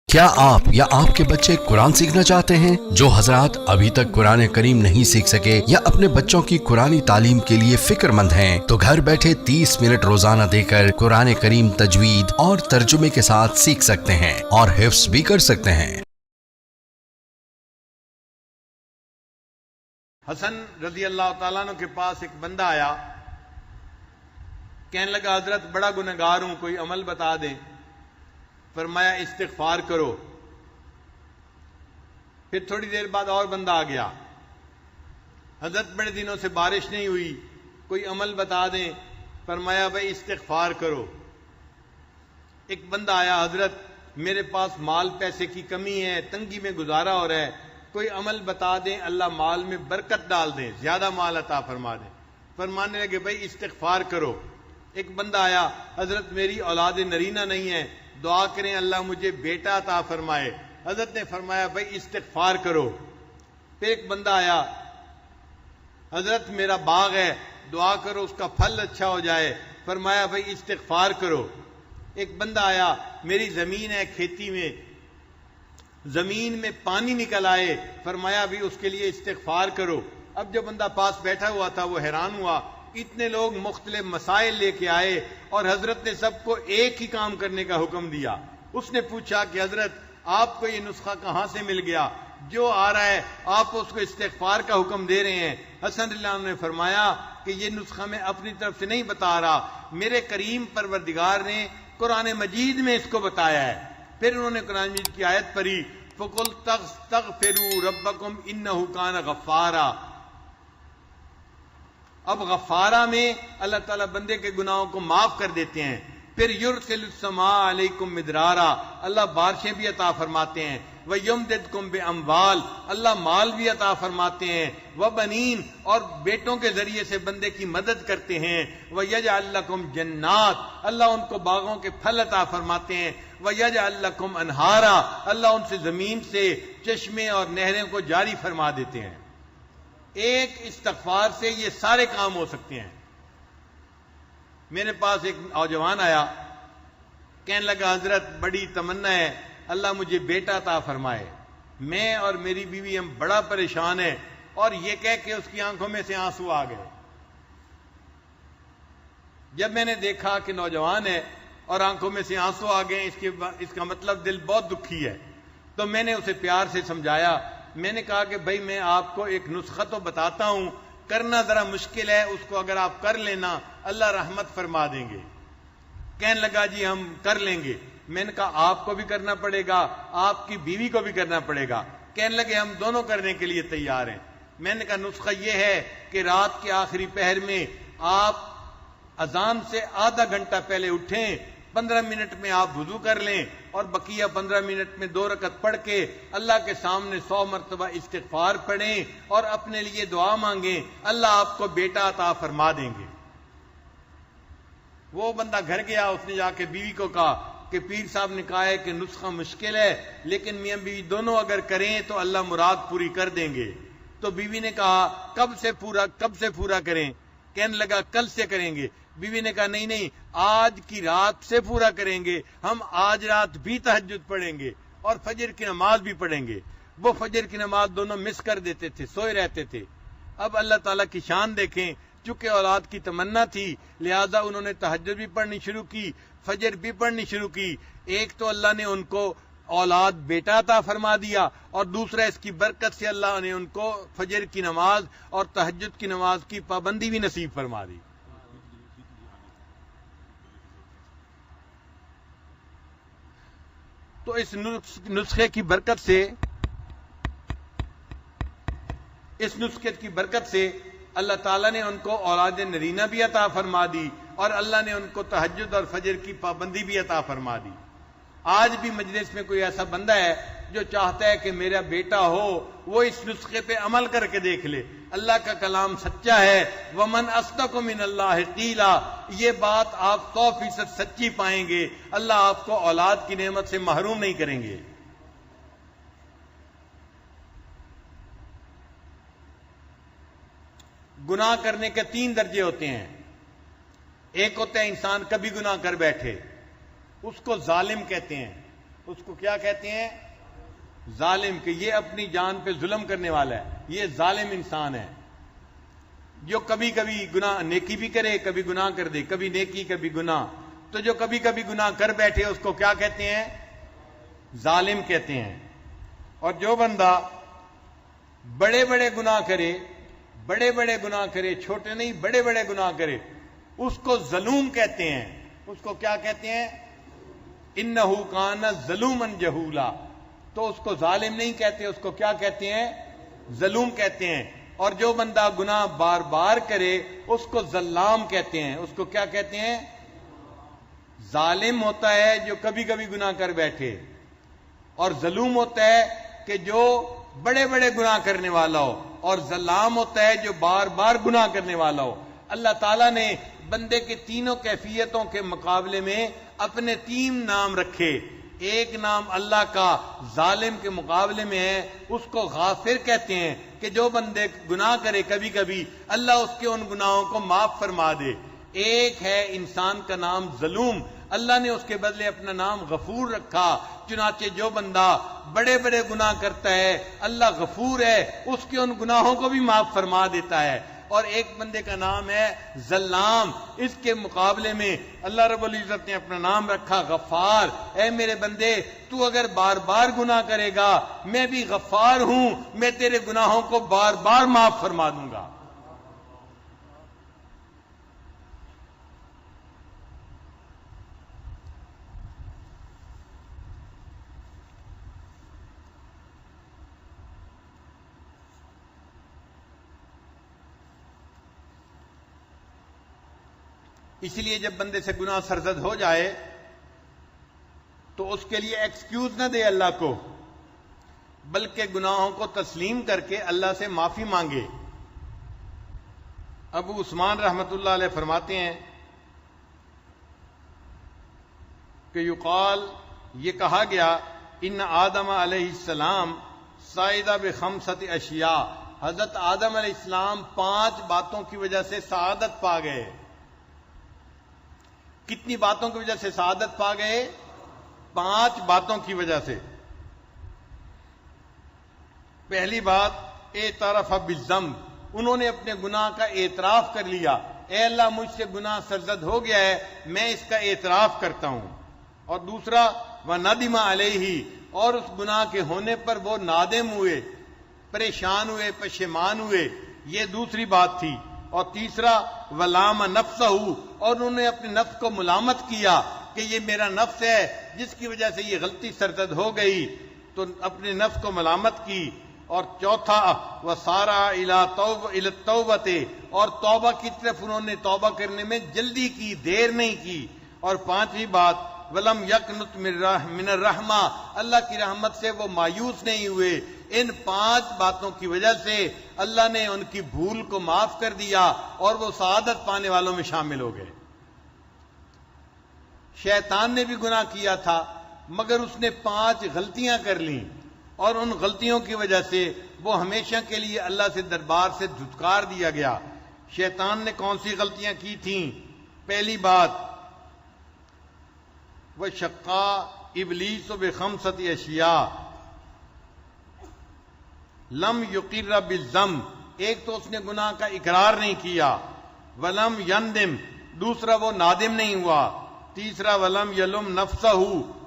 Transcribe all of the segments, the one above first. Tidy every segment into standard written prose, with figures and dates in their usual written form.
کیا آپ یا آپ کے بچے قرآن سیکھنا چاہتے ہیں؟ جو حضرات ابھی تک قرآن کریم نہیں سیکھ سکے یا اپنے بچوں کی قرآنی تعلیم کے لیے فکر مند ہیں تو گھر بیٹھے 30 منٹ روزانہ دے کر قرآن کریم تجوید اور ترجمے کے ساتھ سیکھ سکتے ہیں اور حفظ بھی کر سکتے ہیں۔ حسن رضی اللہ تعالیٰ عنہ کے پاس ایک بندہ آیا، کہنے لگا حضرت بڑا گنہگار ہوں، کوئی عمل بتا دیں۔ فرمایا استغفار کرو۔ پھر تھوڑی دیر بعد اور بندہ آ گیا، حضرت بڑے دنوں سے بارش نہیں ہوئی، کوئی عمل بتا دیں۔ فرمایا بھائی استغفار کرو۔ ایک بندہ آیا، حضرت میرے پاس مال پیسے کی کمی ہے، تنگی میں گزارا ہو رہا ہے، کوئی عمل بتا دیں، اللہ مال میں برکت ڈال دیں، زیادہ مال عطا فرما دیں۔ فرمانے لگے بھائی استغفار کرو۔ ایک بندہ آیا، حضرت میری اولاد نرینہ نہیں ہے، دعا کریں اللہ مجھے بیٹا عطا فرمائے۔ حضرت نے فرمایا بھائی استغفار کرو۔ پھر ایک بندہ آیا، حضرت میرا باغ ہے، دعا کرو اس کا پھل اچھا ہو جائے۔ فرمایا بھائی استغفار کرو۔ ایک بندہ آیا، میری زمین ہے، کھیتی میں زمین میں پانی نکل آئے، فرمایا بھی اس کے لیے استغفار کرو۔ اب جو بندہ پاس بیٹھا ہوا تھا وہ حیران ہوا، اتنے لوگ مختلف مسائل لے کے آئے اور حضرت نے سب کو ایک ہی کام کرنے کا حکم دیا۔ اس نے پوچھا کہ حضرت آپ کو یہ نسخہ کہاں سے مل گیا؟ جو آ رہا ہے آپ اس کو استغفار کا حکم دے رہے ہیں۔ حسن اللہ عنہ نے فرمایا کہ یہ نسخہ میں اپنی طرف سے نہیں بتا رہا، میرے کریم پروردگار نے قرآن مجید میں اس کو بتایا ہے۔ پھر انہوں نے قرآن مجید کی آیت پڑھی، فَقُلْ تَغْفِرُوا رَبَّكُمْ إِنَّهُ كَانَ غَفَّارًا۔ اب غفارہ میں اللہ تعالیٰ بندے کے گناہوں کو معاف کر دیتے ہیں۔ پھر یرسل السماء علیکم مدرارا، اللہ بارشیں بھی عطا فرماتے ہیں۔ وَيُمْدِدْكُمْ بِأَمْوَالٍ، اللہ مال بھی عطا فرماتے ہیں۔ وَبَنِينَ، اور بیٹوں کے ذریعے سے بندے کی مدد کرتے ہیں۔ وَيَجْعَلْ لَكُمْ جَنَّاتٍ، اللہ ان کو باغوں کے پھل عطا فرماتے ہیں۔ وَيَجْعَلْ لَكُمْ أَنْهَارًا، اللہ ان سے زمین سے چشمے اور نہریں کو جاری فرما دیتے ہیں۔ ایک استغفار سے یہ سارے کام ہو سکتے ہیں۔ میرے پاس ایک نوجوان آیا، کہنے لگا حضرت بڑی تمنا ہے اللہ مجھے بیٹا عطا فرمائے، میں اور میری بیوی ہم بڑا پریشان ہیں، اور یہ کہہ کے اس کی آنکھوں میں سے آنسو آ گئے۔ جب میں نے دیکھا کہ نوجوان ہے اور آنکھوں میں سے آنسو آ گئے، اس کا مطلب دل بہت دکھی ہے، تو میں نے اسے پیار سے سمجھایا۔ میں نے کہا کہ بھائی میں آپ کو ایک نسخہ تو بتاتا ہوں، کرنا ذرا مشکل ہے، اس کو اگر آپ کر لینا اللہ رحمت فرما دیں گے۔ کہنے لگا جی ہم کر لیں گے۔ میں نے کہا آپ کو بھی کرنا پڑے گا، آپ کی بیوی کو بھی کرنا پڑے گا۔ کہنے لگے ہم دونوں کرنے کے لیے تیار ہیں۔ میں نے کہا نسخہ یہ ہے کہ رات کے آخری پہر میں آپ اذان سے آدھا گھنٹہ پہلے اٹھیں، 15 منٹ میں آپ وضو کر لیں اور بقیہ 15 منٹ میں 2 رکعت پڑھ کے اللہ کے سامنے 100 مرتبہ استغفار پڑھیں اور اپنے لیے دعا مانگیں، اللہ آپ کو بیٹا عطا فرما دیں گے۔ وہ بندہ گھر گیا، اس نے جا کے بیوی کو کہا کہ پیر صاحب نے کہا ہے کہ نسخہ مشکل ہے، لیکن میاں بیوی دونوں اگر کریں تو اللہ مراد پوری کر دیں گے۔ تو بیوی نے کہا کب سے پورا کریں؟ کہنے لگا کل سے کریں گے۔ بیوی نے کہا نہیں آج کی رات سے پورا کریں گے، ہم آج رات بھی تہجد پڑھیں گے اور فجر کی نماز بھی پڑھیں گے۔ وہ فجر کی نماز دونوں مس کر دیتے تھے، سوئے رہتے تھے۔ اب اللہ تعالیٰ کی شان دیکھیں، چونکہ اولاد کی تمنا تھی لہذا انہوں نے تہجد بھی پڑھنی شروع کی، فجر بھی پڑھنی شروع کی۔ ایک تو اللہ نے ان کو اولاد بیٹا عطا فرما دیا، اور دوسرا اس کی برکت سے اللہ نے ان کو فجر کی نماز اور تہجد کی نماز کی پابندی بھی نصیب فرما دی۔ تو اس نسخے کی برکت سے اللہ تعالیٰ نے ان کو اولاد نرینہ بھی عطا فرما دی، اور اللہ نے ان کو تہجد اور فجر کی پابندی بھی عطا فرما دی۔ آج بھی مجلس میں کوئی ایسا بندہ ہے جو چاہتا ہے کہ میرا بیٹا ہو، وہ اس نسخے پہ عمل کر کے دیکھ لے۔ اللہ کا کلام سچا ہے، وَمَنْ أَصْدَقُ مِنَ اللَّهِ قِيلًا، یہ بات آپ 100% سچی پائیں گے، اللہ آپ کو اولاد کی نعمت سے محروم نہیں کریں گے۔ گناہ کرنے کے 3 درجے ہوتے ہیں۔ ایک ہوتا ہے انسان کبھی گناہ کر بیٹھے، اس کو ظالم کہتے ہیں۔ اس کو کیا کہتے ہیں؟ ظالم، کہ یہ اپنی جان پہ ظلم کرنے والا ہے، یہ ظالم انسان ہے جو کبھی کبھی گناہ نیکی بھی کرے، کبھی گناہ کر دے، کبھی نیکی کبھی گناہ. تو جو کبھی کبھی گناہ کر بیٹھے اس کو کیا کہتے ہیں؟ ظالم کہتے ہیں. اور جو بندہ بڑے بڑے گناہ کرے، بڑے بڑے گناہ کرے، چھوٹے نہیں بڑے بڑے گناہ کرے، اس کو ظلوم کہتے ہیں. اس کو کیا کہتے ہیں؟ انہ کان ظلوما جہولا. تو اس کو ظالم نہیں کہتے، اس کو کیا کہتے ہیں؟ ظلوم کہتے ہیں. اور جو بندہ گناہ بار بار کرے اس کو ظلام کہتے ہیں. اس کو کیا کہتے ہیں؟ ظالم ہوتا ہے جو کبھی کبھی گناہ کر بیٹھے، اور ظلوم ہوتا ہے کہ جو بڑے بڑے گناہ کرنے والا ہو، اور ظلام ہوتا ہے جو بار بار گناہ کرنے والا ہو. اللہ تعالیٰ نے بندے کے تینوں کیفیتوں کے مقابلے میں اپنے 3 نام رکھے. ایک نام اللہ کا ظالم کے مقابلے میں ہے، اس کو غافر کہتے ہیں کہ جو بندے گناہ کرے کبھی کبھی اللہ اس کے ان گناہوں کو معاف فرما دے. ایک ہے انسان کا نام ظلوم، اللہ نے اس کے بدلے اپنا نام غفور رکھا. چنانچہ جو بندہ بڑے بڑے گناہ کرتا ہے اللہ غفور ہے، اس کے ان گناہوں کو بھی معاف فرما دیتا ہے. اور ایک بندے کا نام ہے ظلام، اس کے مقابلے میں اللہ رب العزت نے اپنا نام رکھا غفار. اے میرے بندے، تو اگر بار بار گناہ کرے گا میں بھی غفار ہوں، میں تیرے گناہوں کو بار بار معاف فرما دوں گا. اس لیے جب بندے سے گناہ سرزد ہو جائے تو اس کے لیے ایکسکیوز نہ دے اللہ کو، بلکہ گناہوں کو تسلیم کر کے اللہ سے معافی مانگے. ابو عثمان رحمت اللہ علیہ فرماتے ہیں کہ یقال، یہ کہا گیا، ان آدم علیہ السلام سائدہ بخمسۃ اشیاء، حضرت آدم علیہ السلام 5 باتوں کی وجہ سے سعادت پا گئے. کتنی باتوں کی وجہ سے سعادت پا گئے؟ 5 باتوں کی وجہ سے. پہلی بات اعتراف بالذنب، انہوں نے اپنے گناہ کا اعتراف کر لیا. اے اللہ، مجھ سے گناہ سرزد ہو گیا ہے، میں اس کا اعتراف کرتا ہوں. اور دوسرا وندم علیہ، اور اس گناہ کے ہونے پر وہ نادم ہوئے، پریشان ہوئے، پشیمان ہوئے. یہ دوسری بات تھی. اور تیسرا ولام نفسہ، اور انہوں نے اپنے نفس کو ملامت کیا کہ یہ میرا نفس ہے جس کی وجہ سے یہ غلطی سرزد ہو گئی، تو اپنے نفس کو ملامت کی. اور چوتھا وسارع الی التوبۃ، اور توبہ کی طرف انہوں نے توبہ کرنے میں جلدی کی، دیر نہیں کی. اور 5ویں بات ولم یقنط من الرحمہ، اللہ کی رحمت سے وہ مایوس نہیں ہوئے. ان 5 باتوں کی وجہ سے اللہ نے ان کی بھول کو معاف کر دیا اور وہ سعادت پانے والوں میں شامل ہو گئے. شیطان نے بھی گناہ کیا تھا مگر اس نے 5 غلطیاں کر لیں، اور ان غلطیوں کی وجہ سے وہ ہمیشہ کے لیے اللہ سے دربار سے دھتکار دیا گیا. شیطان نے کون سی غلطیاں کی تھیں؟ پہلی بات وشقا ابلیس بخمسۃ اشیاء لم یقر بالذنب، ایک تو اس نے گناہ کا اقرار نہیں کیا. ولم یندم، دوسرا وہ نادم نہیں ہوا. تیسرا ولم یلم نفسہ،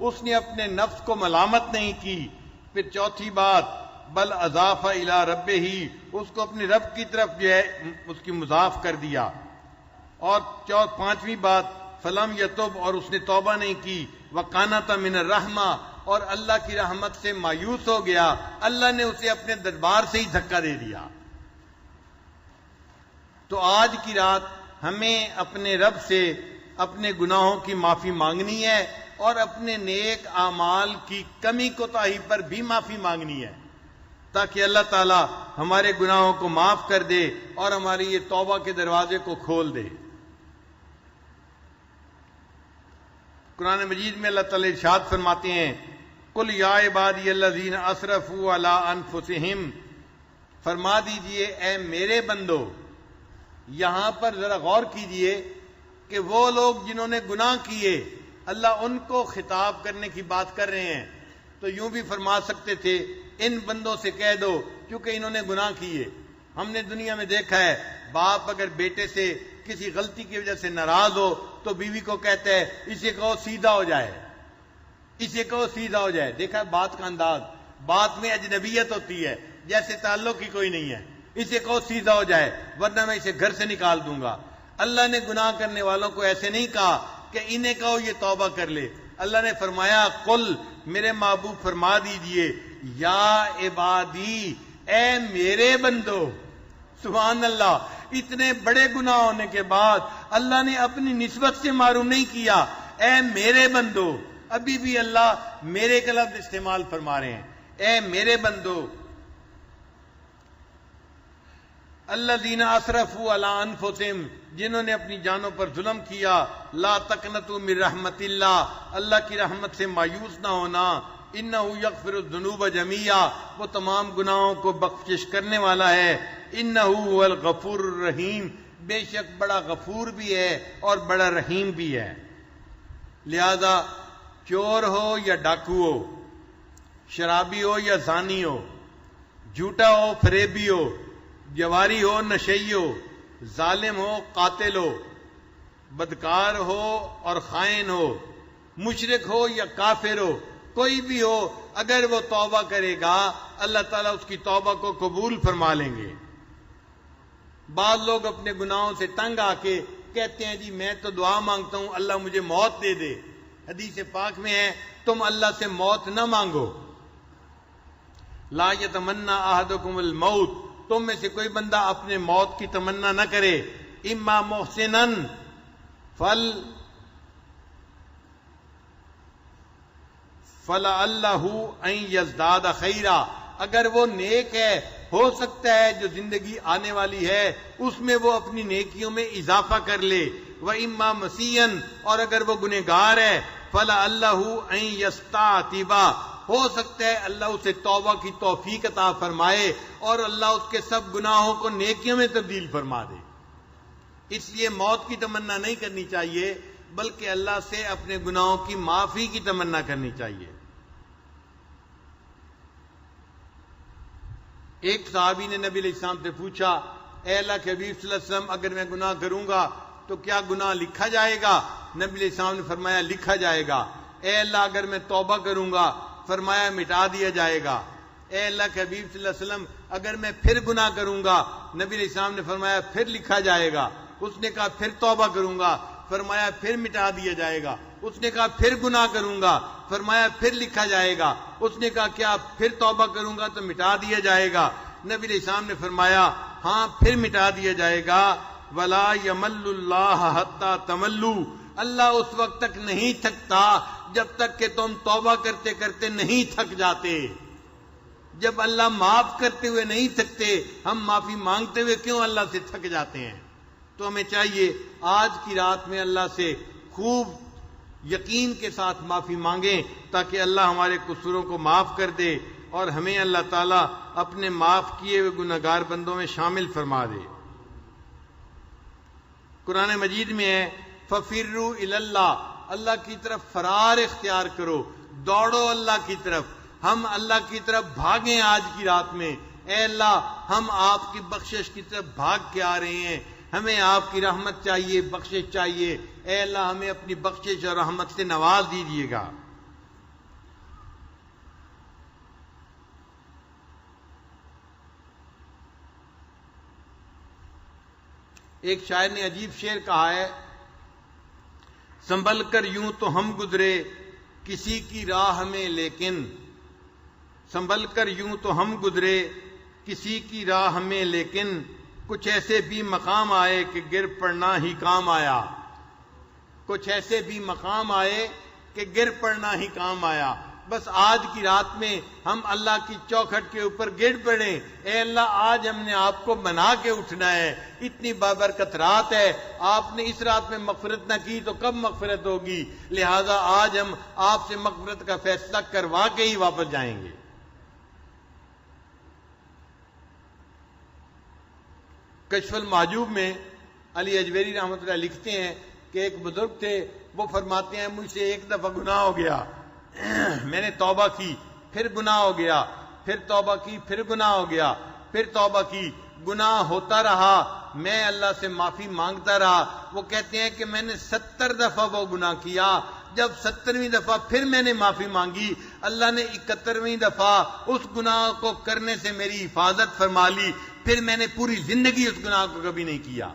اس نے اپنے نفس کو ملامت نہیں کی. پھر چوتھی بات بل اضاف الی ربہ، اس کو اپنے رب کی طرف جو ہے اس کی مضاف کر دیا. اور 5ویں بات فلم یتوب، اور اس نے توبہ نہیں کی. وقانت من الرحمہ، اور اللہ کی رحمت سے مایوس ہو گیا، اللہ نے اسے اپنے دربار سے ہی دھکا دے دیا. تو آج کی رات ہمیں اپنے رب سے اپنے گناہوں کی معافی مانگنی ہے، اور اپنے نیک اعمال کی کمی کوتاہی پر بھی معافی مانگنی ہے، تاکہ اللہ تعالی ہمارے گناہوں کو معاف کر دے اور ہماری یہ توبہ کے دروازے کو کھول دے. قرآن مجید میں اللہ تعالی ارشاد فرماتے ہیں قل یا عبادی الذین اسرفوا علی انفسہم، فرما دیجئے اے میرے بندو. یہاں پر ذرا غور کیجئے کہ وہ لوگ جنہوں نے گناہ کیے اللہ ان کو خطاب کرنے کی بات کر رہے ہیں تو یوں بھی فرما سکتے تھے ان بندوں سے کہہ دو کیونکہ انہوں نے گناہ کیے. ہم نے دنیا میں دیکھا ہے باپ اگر بیٹے سے کسی غلطی کی وجہ سے ناراض ہو تو بیوی کو کہتا ہے اسے کہو سیدھا ہو جائے, اسے کہو سیدھا ہو جائے. دیکھا بات کا انداز, بات میں اجنبیت ہوتی ہے جیسے تعلق ہی کوئی نہیں ہے. اسے کہو سیدھا ہو جائے ورنہ میں اسے گھر سے نکال دوں گا. اللہ نے گناہ کرنے والوں کو ایسے نہیں کہا کہ انہیں کہو یہ توبہ کر لے. اللہ نے فرمایا قل, میرے محبوب فرما دیجئے, یا عبادی, اے میرے بندو. سبحان اللہ, اتنے بڑے گناہ ہونے کے بعد اللہ نے اپنی نسبت سے معروم نہیں کیا, اے میرے بندو. ابھی بھی اللہ میرے کا لفظ استعمال فرما رہے ہیں, اے میرے بندو. الذین اسرفوا علی انفسہم, جنہوں نے اپنی جانوں پر ظلم کیا. لا تقنطوا من رحمت اللہ, اللہ کی رحمت سے مایوس نہ ہونا. انہ یغفر الذنوب جميعا, وہ تمام گناہوں کو بخشش کرنے والا ہے. انہ هو الغفور الرحیم, بے شک بڑا غفور بھی ہے اور بڑا رحیم بھی ہے. لہذا چور ہو یا ڈاکو ہو, شرابی ہو یا زانی ہو, جھوٹا ہو فریبی ہو, جواری ہو نشئی ہو, ظالم ہو قاتل ہو, بدکار ہو اور خائن ہو, مشرک ہو یا کافر ہو, کوئی بھی ہو, اگر وہ توبہ کرے گا اللہ تعالیٰ اس کی توبہ کو قبول فرما لیں گے. بعض لوگ اپنے گناہوں سے تنگ آ کے کہتے ہیں جی میں تو دعا مانگتا ہوں اللہ مجھے موت دے دے. حدیث پاک میں ہے تم اللہ سے موت نہ مانگو. لا یتمنی احدکم الموت, تم میں سے کوئی بندہ اپنے موت کی تمنا نہ کرے. اما محسنن فلعلہ ان یزداد خیرا, اگر وہ نیک ہے ہو سکتا ہے جو زندگی آنے والی ہے اس میں وہ اپنی نیکیوں میں اضافہ کر لے. وَإِمَّا مَسِيًّا, اور اگر وہ گنہگار ہے فَلَعَلَّهُ أَن يَسْتَعْتِبَ, ہو سکتا ہے اللہ اسے توبہ کی توفیق عطا فرمائے اور اللہ اس کے سب گناہوں کو نیکیوں میں تبدیل فرما دے. اس لیے موت کی تمنا نہیں کرنی چاہیے بلکہ اللہ سے اپنے گناہوں کی معافی کی تمنا کرنی چاہیے. ایک صحابی نے نبی علیہ السلام سے پوچھا اے اللہ کے حبیب صلی اللہ علیہ وسلم اگر میں گناہ کروں گا تو کیا گناہ لکھا جائے گا؟ نبی علیہ السلام نے فرمایا لکھا جائے گا. اے اللہ اگر میں توبہ کروں گا, فرمایا مٹا دیا جائے گا. اے اللہ کے حبیب صلی اللہ علیہ وسلم اگر میں پھر گناہ کروں گا, نبی علیہ السلام نے فرمایا پھر لکھا جائے گا. اس نے کہا پھر توبہ کروں گا, فرمایا پھر مٹا دیا جائے گا. اس نے کہا پھر گناہ کروں گا, فرمایا پھر لکھا جائے گا. اس نے کہا کیا پھر توبہ کروں گا تو مٹا دیا جائے گا؟ نبی علیہ السلام نے فرمایا ہاں پھر مٹا دیا جائے گا. ولا یمل اللہ حتی تملو, اللہ اس وقت تک نہیں تھکتا جب تک کہ تم توبہ کرتے کرتے نہیں تھک جاتے. جب اللہ معاف کرتے ہوئے نہیں تھکتے, ہم معافی مانگتے ہوئے کیوں اللہ سے تھک جاتے ہیں؟ تو ہمیں چاہیے آج کی رات میں اللہ سے خوب یقین کے ساتھ معافی مانگیں تاکہ اللہ ہمارے قصوروں کو معاف کر دے اور ہمیں اللہ تعالیٰ اپنے معاف کیے ہوئے گنہگار بندوں میں شامل فرما دے. قرآن مجید میں ہے فَفِرُّوا إِلَى اللَّهِ, اللہ کی طرف فرار اختیار کرو, دوڑو اللہ کی طرف. ہم اللہ کی طرف بھاگیں آج کی رات میں. اے اللہ ہم آپ کی بخشش کی طرف بھاگ کے آ رہے ہیں, ہمیں آپ کی رحمت چاہیے, بخشش چاہیے. اے اللہ ہمیں اپنی بخشش اور رحمت سے نواز دیجیے گا. ایک شاعر نے عجیب شعر کہا ہے سنبھل کر یوں تو ہم گزرے کسی کی راہ میں لیکن, سنبھل کر یوں تو ہم گزرے کسی کی راہ میں لیکن, کچھ ایسے بھی مقام آئے کہ گر پڑنا ہی کام آیا. کچھ ایسے بھی مقام آئے کہ گر پڑنا ہی کام آیا. بس آج کی رات میں ہم اللہ کی چوکھٹ کے اوپر گر پڑیں. اے اللہ آج ہم نے آپ کو بنا کے اٹھنا ہے, اتنی بابرکت رات ہے, آپ نے اس رات میں مغفرت نہ کی تو کب مغفرت ہوگی؟ لہذا آج ہم آپ سے مغفرت کا فیصلہ کروا کے ہی واپس جائیں گے. کشف المحجوب میں علی اجویری رحمۃ اللہ لکھتے ہیں کہ ایک بزرگ تھے، وہ فرماتے ہیں مجھ سے ایک دفعہ گناہ ہو گیا، میں نے توبہ کی، پھر گناہ ہو گیا، پھر توبہ کی، پھر گناہ ہو گیا، پھر توبہ کی، گناہ ہوتا رہا، میں اللہ سے معافی مانگتا رہا۔ وہ کہتے ہیں کہ میں نے 70 دفعہ وہ گناہ کیا، جب 70ویں دفعہ پھر میں نے معافی مانگی، اللہ نے 71ویں دفعہ اس گناہ کو کرنے سے میری حفاظت فرما لی، پھر میں نے پوری زندگی اس گناہ کو کبھی نہیں کیا۔